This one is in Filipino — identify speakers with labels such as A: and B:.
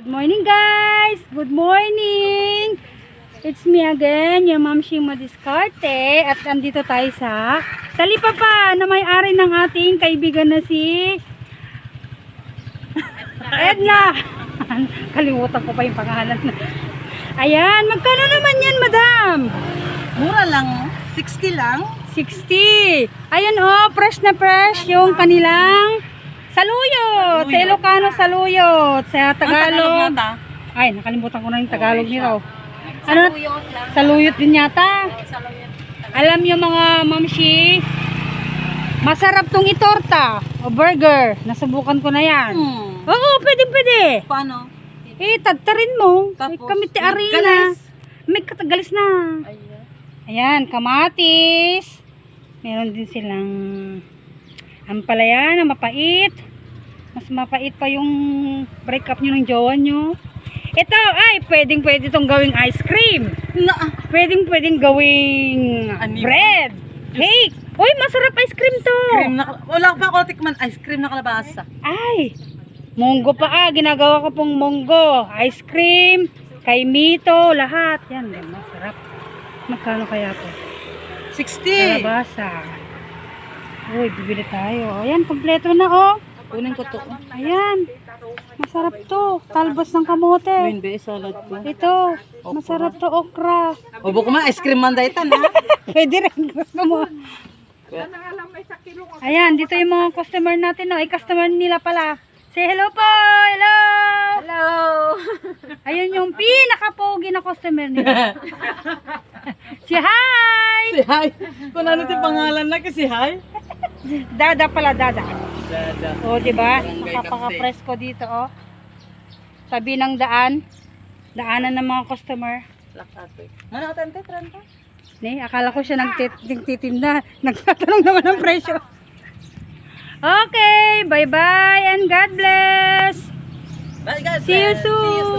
A: Good morning guys! Good morning! It's me again, yung Ma'am Shima Diskarte. At andito tayo sa Talipapa na may-ari ng ating kaibigan na si Edna. Kalimutan ko pa yung pangalan. Ayan, magkano naman yan, madam?
B: Mura lang, 60 lang.
A: 60. Ayan oh, fresh na fresh yung kanilang saluyot. Sa Ilocano saluyot. Sa Tagalog. Ay, nakalimutan ko na yung Tagalog nila. Ano? Saluyot din yata. Alam nyo mga mamshi, masarap tong itorta o burger. Nasubukan ko na yan. Oo, pwede.
B: Paano?
A: Tadtarin mo.
B: Tapos,
A: Kamiti arena. May katagalis na. Ayan, kamatis. Meron din silang ampalaya na mapait. Mas mapait pa yung break up nyo ng jowa nyo. Ito, ay, pwedeng itong gawing ice cream. Pwedeng gawing bread. Cake. Uy, masarap ice cream to.
B: Wala pa ako tikman ice cream na kalabasa.
A: Ay, munggo pa ginagawa ko pong munggo. Ice cream, kay mito, lahat. Yan, masarap. Magkano kaya po?
B: 60.
A: Kalabasa. Uy, bibili tayo. Ayan, kompleto na oh.
B: Kunin ko to.
A: Ayan. Masarap to. Talbos ng kamote.
B: Green bay salad ko.
A: Ito. Masarap to, okra.
B: Obo ko man ice cream man daytan ha.
A: Pwede rin. Gusto mo. Ayan, dito yung mga customer natin. No? Ay, customer nila pala. Say hello po. Hello.
C: Hello!
A: Ayun yung pinaka-pogi na customer nila. Si hi!
B: Si Hi. Kung ano yung pangalan na kasi Hi.
A: Dada pala, Dada.
B: Dada.
A: O, diba? Napaka-presko dito, oh. Tabi ng daan. Daanan ng mga customer.
B: Lakate. Mana ka tante, tranta?
A: Ne, akala ko siya nagtitinda. Nagtatanong naman ng presyo. Okay, bye-bye and God bless.
B: Bye guys.
A: See you soon.